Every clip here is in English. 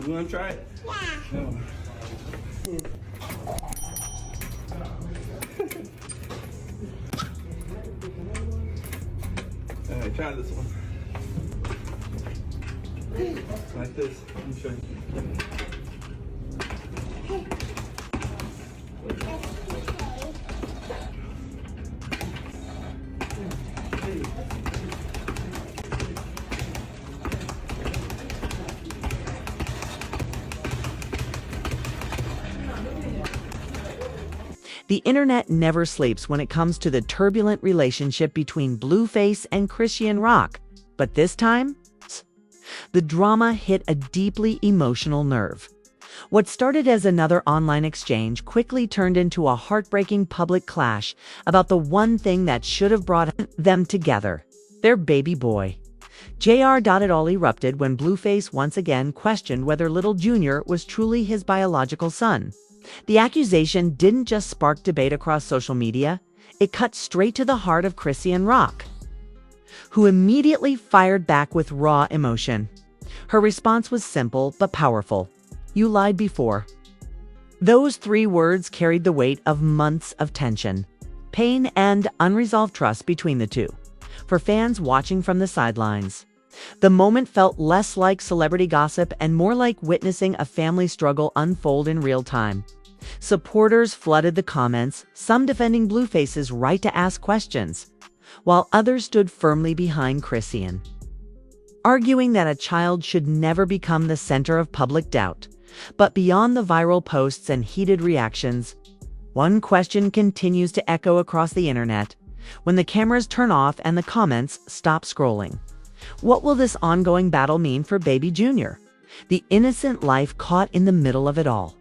You want to try it? Yeah. No. All right, try this one. Like this. Let me show you. The internet never sleeps when it comes to the turbulent relationship between Blueface and Chrisean Rock, but this time, the drama hit a deeply emotional nerve. What started as another online exchange quickly turned into a heartbreaking public clash about the one thing that should have brought them together: their baby boy. JR. It all erupted when Blueface once again questioned whether little Junior was truly his biological son. The accusation didn't just spark debate across social media, it cut straight to the heart of Chrisean Rock, who immediately fired back with raw emotion. Her response was simple but powerful: "You lied before." Those 3 words carried the weight of months of tension, pain, and unresolved trust between the two. For fans watching from the sidelines, the moment felt less like celebrity gossip and more like witnessing a family struggle unfold in real time. Supporters flooded the comments, some defending Blueface's right to ask questions, while others stood firmly behind Chrisean, arguing that a child should never become the center of public doubt. But beyond the viral posts and heated reactions, one question continues to echo across the internet when the cameras turn off and the comments stop scrolling. What will this ongoing battle mean for baby Junior, the innocent life caught in the middle of it all?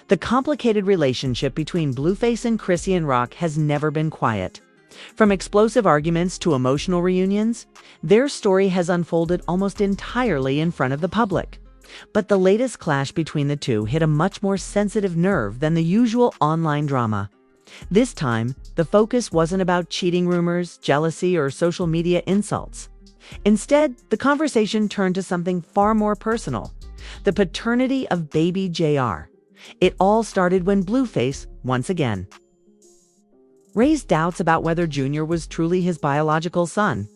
The complicated relationship between Blueface and Chrisean Rock has never been quiet. From explosive arguments to emotional reunions, their story has unfolded almost entirely in front of the public. But the latest clash between the two hit a much more sensitive nerve than the usual online drama. This time, the focus wasn't about cheating rumors, jealousy, or social media insults. Instead, the conversation turned to something far more personal: the paternity of baby JR. It all started when Blueface, once again, raised doubts about whether Junior was truly his biological son.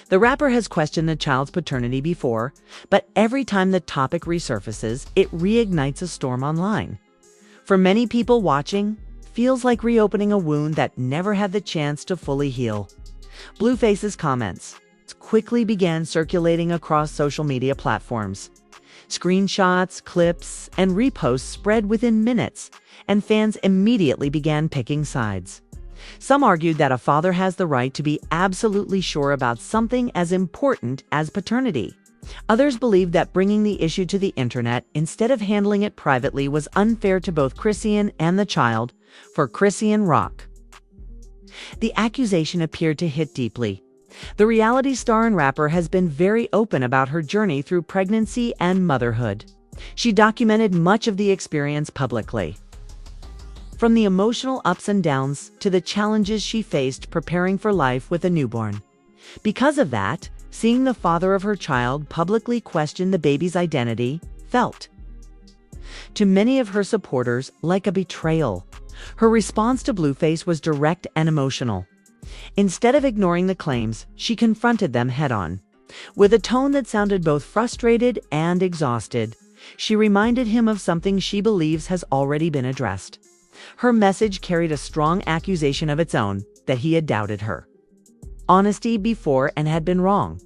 The rapper has questioned the child's paternity before, but every time the topic resurfaces, it reignites a storm online. For many people watching, feels like reopening a wound that never had the chance to fully heal. Blueface's comments quickly began circulating across social media platforms. Screenshots, clips, and reposts spread within minutes, and fans immediately began picking sides. Some argued that a father has the right to be absolutely sure about something as important as paternity. Others believed that bringing the issue to the internet instead of handling it privately was unfair to both Chrisean and the child. For Chrisean Rock, the accusation appeared to hit deeply. The reality star and rapper has been very open about her journey through pregnancy and motherhood. She documented much of the experience publicly, from the emotional ups and downs to the challenges she faced preparing for life with a newborn. Because of that, seeing the father of her child publicly question the baby's identity felt, to many of her supporters, like a betrayal. Her response to Blueface was direct and emotional. Instead of ignoring the claims, she confronted them head-on. With a tone that sounded both frustrated and exhausted, she reminded him of something she believes has already been addressed. Her message carried a strong accusation of its own, that he had doubted her honesty before and had been wrong.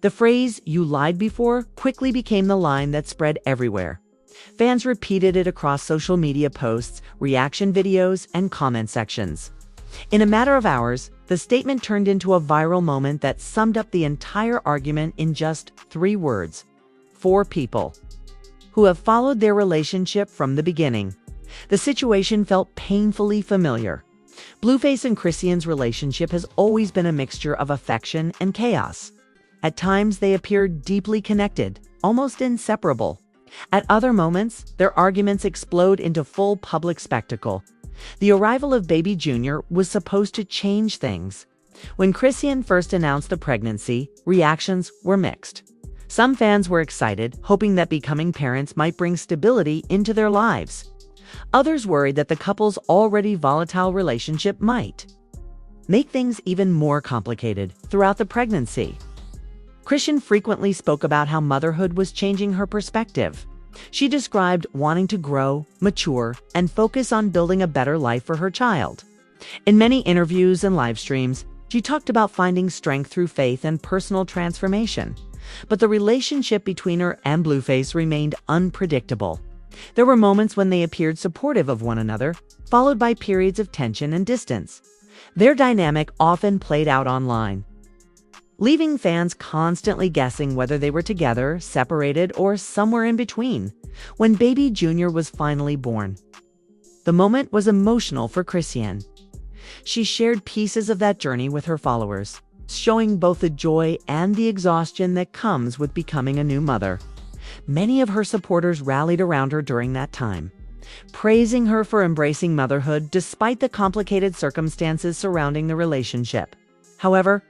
The phrase, "you lied before," quickly became the line that spread everywhere. Fans repeated it across social media posts, reaction videos, and comment sections. In a matter of hours, the statement turned into a viral moment that summed up the entire argument in just 3 words: 4 people who have followed their relationship from the beginning. The situation felt painfully familiar. Blueface and Chrisean's relationship has always been a mixture of affection and chaos. At times, they appeared deeply connected, almost inseparable. At other moments, their arguments explode into full public spectacle. The arrival of baby Junior was supposed to change things. When Chrisean first announced the pregnancy, reactions were mixed. Some fans were excited, hoping that becoming parents might bring stability into their lives. Others worried that the couple's already volatile relationship might make things even more complicated throughout the pregnancy. Chrisean frequently spoke about how motherhood was changing her perspective. She described wanting to grow, mature, and focus on building a better life for her child. In many interviews and live streams, she talked about finding strength through faith and personal transformation. But the relationship between her and Blueface remained unpredictable. There were moments when they appeared supportive of one another, followed by periods of tension and distance. Their dynamic often played out online, leaving fans constantly guessing whether they were together, separated, or somewhere in between. When baby Junior was finally born, the moment was emotional for Chrisean. She shared pieces of that journey with her followers, showing both the joy and the exhaustion that comes with becoming a new mother. Many of her supporters rallied around her during that time, praising her for embracing motherhood despite the complicated circumstances surrounding the relationship. However,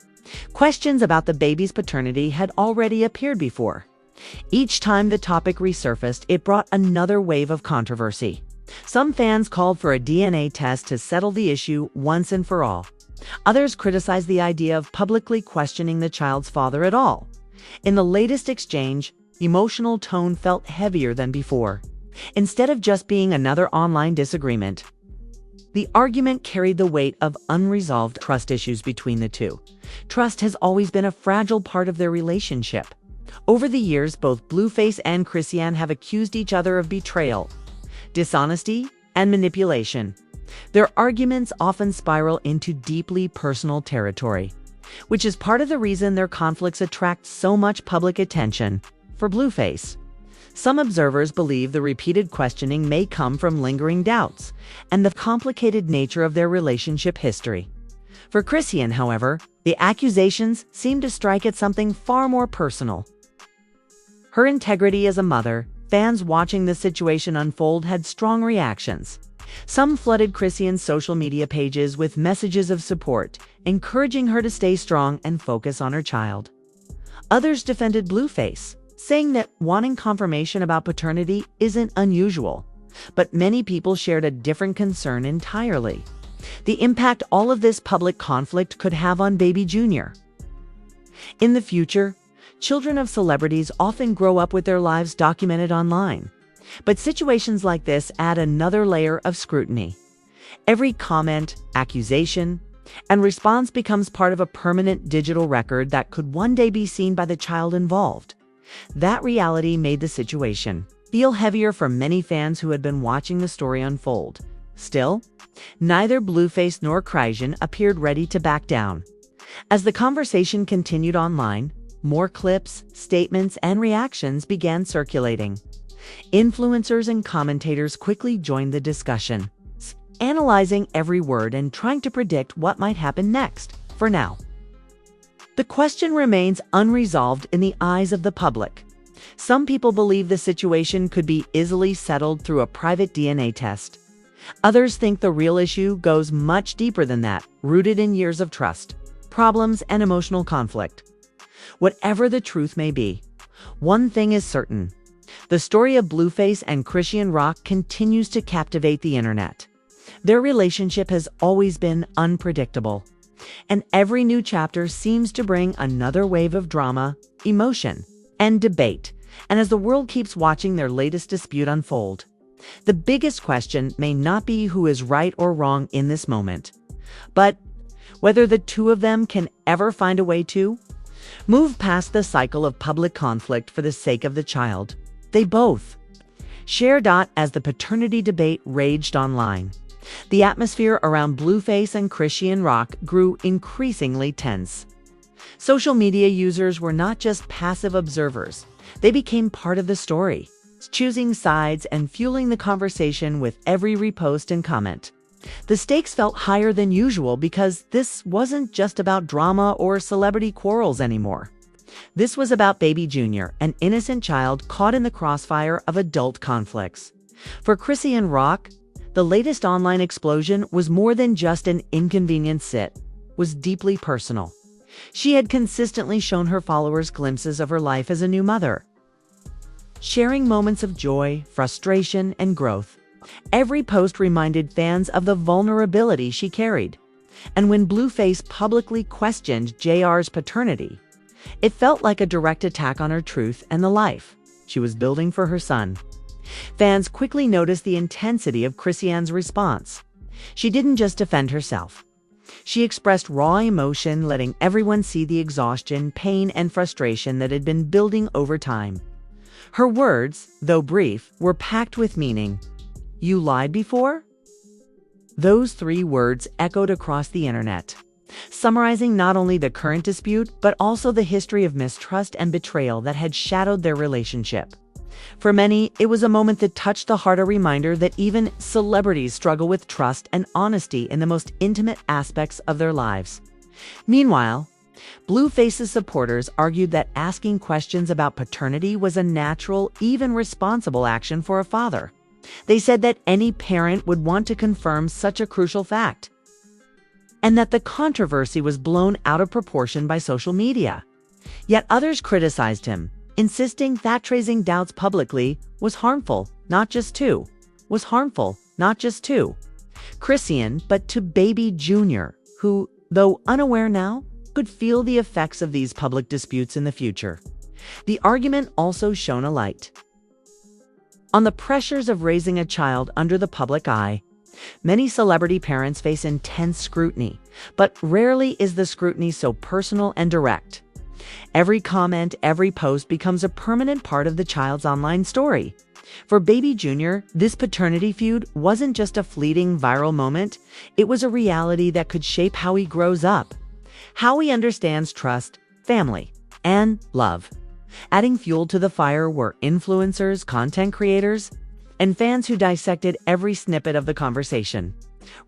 questions about the baby's paternity had already appeared before. Each time the topic resurfaced, it brought another wave of controversy. Some fans called for a DNA test to settle the issue once and for all. Others criticized the idea of publicly questioning the child's father at all. In the latest exchange, emotional tone felt heavier than before. Instead of just being another online disagreement, the argument carried the weight of unresolved trust issues between the two. Trust has always been a fragile part of their relationship. Over the years, both Blueface and Chrisean have accused each other of betrayal, dishonesty, and manipulation. Their arguments often spiral into deeply personal territory, which is part of the reason their conflicts attract so much public attention. For Blueface, some observers believe the repeated questioning may come from lingering doubts and the complicated nature of their relationship history. For Chrisean, however, the accusations seem to strike at something far more personal. Her integrity as a mother. Fans watching the situation unfold had strong reactions. Some flooded Chrisean's social media pages with messages of support, encouraging her to stay strong and focus on her child. Others defended Blueface, saying that wanting confirmation about paternity isn't unusual. But many people shared a different concern entirely: the impact all of this public conflict could have on baby Junior. In the future, children of celebrities often grow up with their lives documented online. But situations like this add another layer of scrutiny. Every comment, accusation, and response becomes part of a permanent digital record that could one day be seen by the child involved. That reality made the situation feel heavier for many fans who had been watching the story unfold. Still, neither Blueface nor Chrisean appeared ready to back down. As the conversation continued online, more clips, statements, and reactions began circulating. Influencers and commentators quickly joined the discussion, analyzing every word and trying to predict what might happen next. For now, the question remains unresolved in the eyes of the public. Some people believe the situation could be easily settled through a private DNA test. Others think the real issue goes much deeper than that, rooted in years of trust, problems, and emotional conflict. Whatever the truth may be, one thing is certain: the story of Blueface and Chrisean Rock continues to captivate the internet. Their relationship has always been unpredictable, and every new chapter seems to bring another wave of drama, emotion, and debate. And as the world keeps watching their latest dispute unfold, the biggest question may not be who is right or wrong in this moment, but whether the two of them can ever find a way to move past the cycle of public conflict for the sake of the child they both share. As the paternity debate raged online, the atmosphere around Blueface and Chrisean Rock grew increasingly tense. Social media users were not just passive observers, they became part of the story, choosing sides and fueling the conversation with every repost and comment. The stakes felt higher than usual because this wasn't just about drama or celebrity quarrels anymore. This was about baby Junior, an innocent child caught in the crossfire of adult conflicts. For Chrisean Rock, the latest online explosion was more than just an inconvenient sit, was deeply personal. She had consistently shown her followers glimpses of her life as a new mother, sharing moments of joy, frustration, and growth. Every post reminded fans of the vulnerability she carried. And when Blueface publicly questioned JR's paternity, it felt like a direct attack on her truth and the life she was building for her son. Fans quickly noticed the intensity of Chrisean's response. She didn't just defend herself. She expressed raw emotion, letting everyone see the exhaustion, pain, and frustration that had been building over time. Her words, though brief, were packed with meaning. "You lied before?" Those 3 words echoed across the internet, summarizing not only the current dispute, but also the history of mistrust and betrayal that had shadowed their relationship. For many, it was a moment that touched the heart, a reminder that even celebrities struggle with trust and honesty in the most intimate aspects of their lives. Meanwhile, Blueface's supporters argued that asking questions about paternity was a natural, even responsible action for a father. They said that any parent would want to confirm such a crucial fact, and that the controversy was blown out of proportion by social media. Yet others criticized him, insisting that raising doubts publicly was harmful, not just to Chrisean, but to baby Jr., who, though unaware now, could feel the effects of these public disputes in the future. The argument also shone a light on the pressures of raising a child under the public eye. Many celebrity parents face intense scrutiny, but rarely is the scrutiny so personal and direct. Every comment, every post becomes a permanent part of the child's online story. For baby Jr., this paternity feud wasn't just a fleeting viral moment, it was a reality that could shape how he grows up, how he understands trust, family, and love. Adding fuel to the fire were influencers, content creators, and fans who dissected every snippet of the conversation.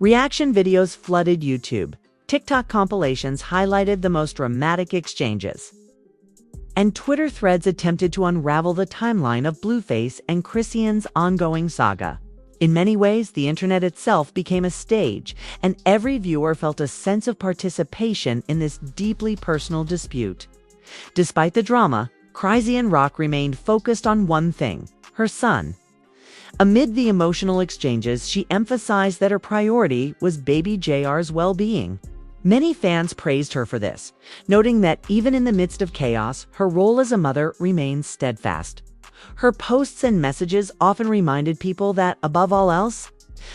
Reaction videos flooded YouTube. TikTok compilations highlighted the most dramatic exchanges, and Twitter threads attempted to unravel the timeline of Blueface and Chrisean's ongoing saga. In many ways, the internet itself became a stage, and every viewer felt a sense of participation in this deeply personal dispute. Despite the drama, Chrisean Rock remained focused on one thing: her son. Amid the emotional exchanges, she emphasized that her priority was baby JR's well-being. Many fans praised her for this, noting that even in the midst of chaos, her role as a mother remains steadfast. Her posts and messages often reminded people that, above all else,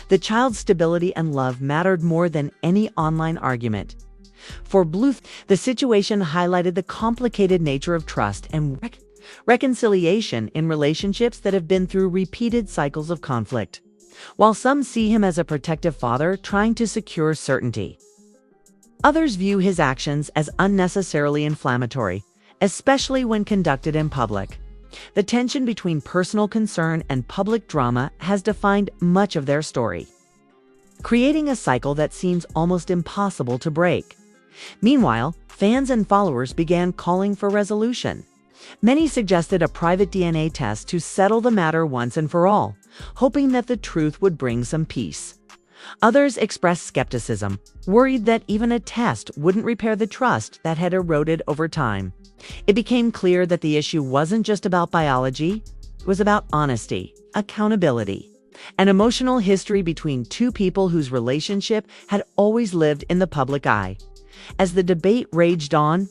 the child's stability and love mattered more than any online argument. For Blueface, the situation highlighted the complicated nature of trust and reconciliation in relationships that have been through repeated cycles of conflict. While some see him as a protective father trying to secure certainty, others view his actions as unnecessarily inflammatory, especially when conducted in public. The tension between personal concern and public drama has defined much of their story, creating a cycle that seems almost impossible to break. Meanwhile, fans and followers began calling for resolution. Many suggested a private DNA test to settle the matter once and for all, hoping that the truth would bring some peace. Others expressed skepticism, worried that even a test wouldn't repair the trust that had eroded over time. It became clear that the issue wasn't just about biology, it was about honesty, accountability, and emotional history between two people whose relationship had always lived in the public eye. As the debate raged on,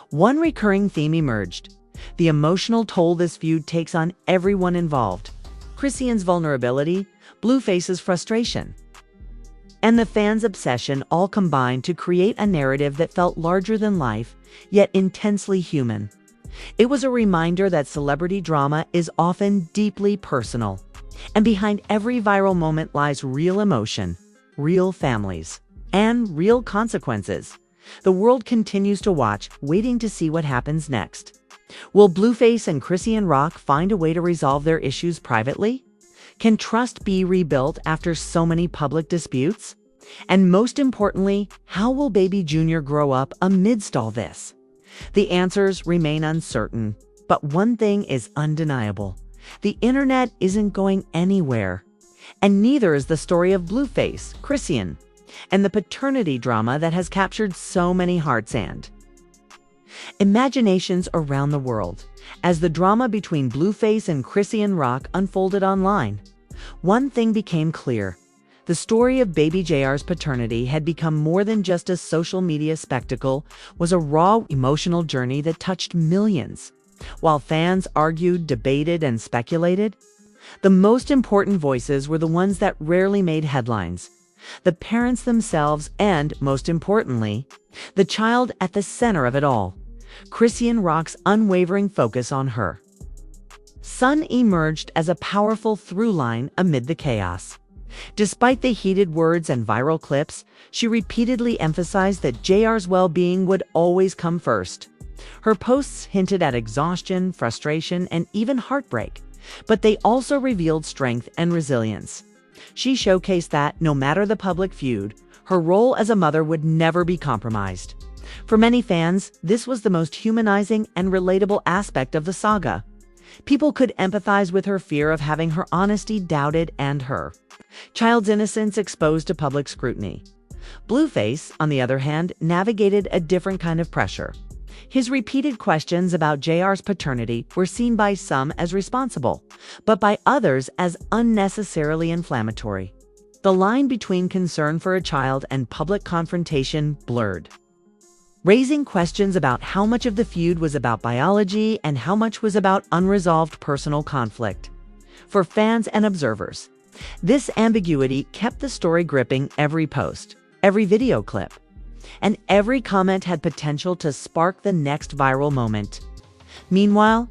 one recurring theme emerged: the emotional toll this feud takes on everyone involved. Chrisean's vulnerability, Blueface's frustration, and the fans' obsession all combined to create a narrative that felt larger than life, yet intensely human. It was a reminder that celebrity drama is often deeply personal, and behind every viral moment lies real emotion, real families, and real consequences. The world continues to watch, waiting to see what happens next. Will Blueface and Chrisean Rock find a way to resolve their issues privately? Can trust be rebuilt after so many public disputes? And most importantly, how will baby Jr. grow up amidst all this? The answers remain uncertain, but one thing is undeniable: the internet isn't going anywhere. And neither is the story of Blueface, Chrisean, and the paternity drama that has captured so many hearts and imaginations around the world as the drama between Blueface and Chrisean Rock unfolded online. One thing became clear. The story of baby JR's paternity had become more than just a social media spectacle, was a raw, emotional journey that touched millions. While fans argued, debated, and speculated, the most important voices were the ones that rarely made headlines. The parents themselves and, most importantly, the child at the center of it all. Chrisean Rock's unwavering focus on her son emerged as a powerful through line amid the chaos. Despite the heated words and viral clips, she repeatedly emphasized that JR's well-being would always come first. Her posts hinted at exhaustion, frustration, and even heartbreak, but they also revealed strength and resilience. She showcased that, no matter the public feud, her role as a mother would never be compromised. For many fans, this was the most humanizing and relatable aspect of the saga. People could empathize with her fear of having her honesty doubted and her child's innocence exposed to public scrutiny. Blueface, on the other hand, navigated a different kind of pressure. His repeated questions about JR's paternity were seen by some as responsible, but by others as unnecessarily inflammatory. The line between concern for a child and public confrontation blurred, raising questions about how much of the feud was about biology and how much was about unresolved personal conflict. For fans and observers, this ambiguity kept the story gripping. Every post, every video clip, and every comment had potential to spark the next viral moment. Meanwhile,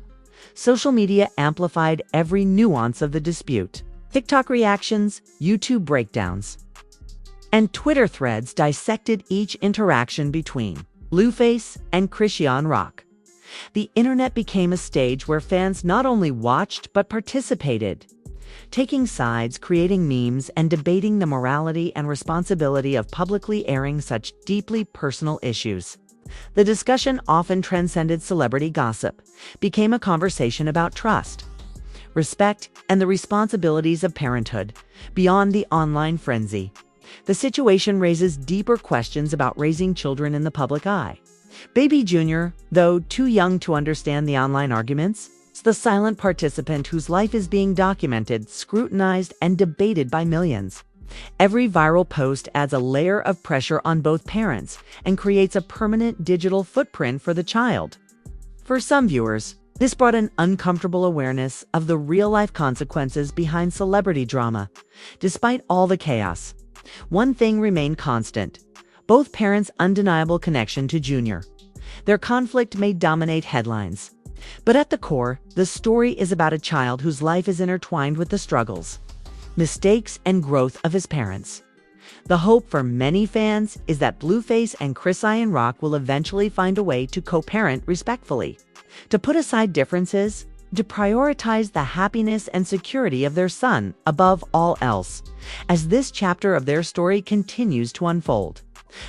social media amplified every nuance of the dispute. TikTok reactions, YouTube breakdowns, and Twitter threads dissected each interaction between Blueface and Chrisean Rock. The internet became a stage where fans not only watched but participated, taking sides, creating memes, and debating the morality and responsibility of publicly airing such deeply personal issues. The discussion often transcended celebrity gossip, became a conversation about trust, respect, and the responsibilities of parenthood, beyond the online frenzy. The situation raises deeper questions about raising children in the public eye. Baby Jr., though too young to understand the online arguments, is the silent participant whose life is being documented, scrutinized, and debated by millions. Every viral post adds a layer of pressure on both parents and creates a permanent digital footprint for the child. For some viewers, this brought an uncomfortable awareness of the real-life consequences behind celebrity drama. Despite all the chaos, one thing remained constant: both parents' undeniable connection to Junior. Their conflict may dominate headlines, but at the core, the story is about a child whose life is intertwined with the struggles, mistakes, and growth of his parents. The hope for many fans is that Blueface and Chrisean Rock will eventually find a way to co-parent respectfully, to put aside differences, to prioritize the happiness and security of their son above all else, as this chapter of their story continues to unfold.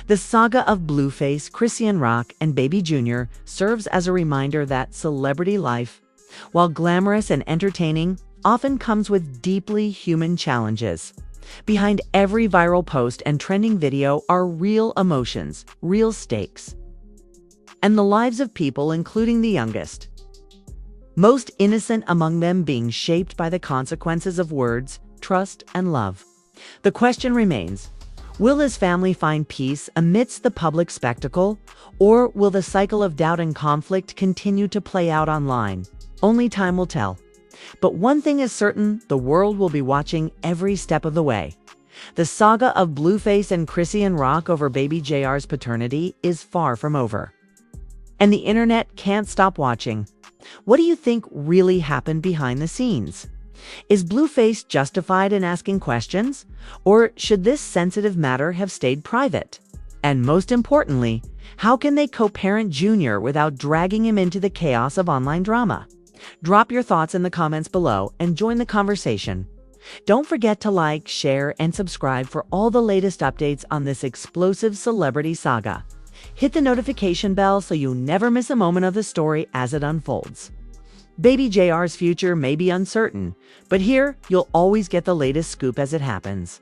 The saga of Blueface, Chrisean Rock, and Baby Jr. serves as a reminder that celebrity life, while glamorous and entertaining, often comes with deeply human challenges. Behind every viral post and trending video are real emotions, real stakes, and the lives of people, including the youngest, most innocent among them, being shaped by the consequences of words, trust, and love. The question remains: will his family find peace amidst the public spectacle, or will the cycle of doubt and conflict continue to play out online? Only time will tell. But one thing is certain: the world will be watching every step of the way. The saga of Blueface and Chrisean Rock over baby JR's paternity is far from over, and the internet can't stop watching. What do you think really happened behind the scenes? Is Blueface justified in asking questions, or should this sensitive matter have stayed private? And most importantly, how can they co-parent Junior without dragging him into the chaos of online drama? Drop your thoughts in the comments below and join the conversation. Don't forget to like, share, and subscribe for all the latest updates on this explosive celebrity saga. Hit the notification bell so you never miss a moment of the story as it unfolds. Baby JR's future may be uncertain, but here you'll always get the latest scoop as it happens.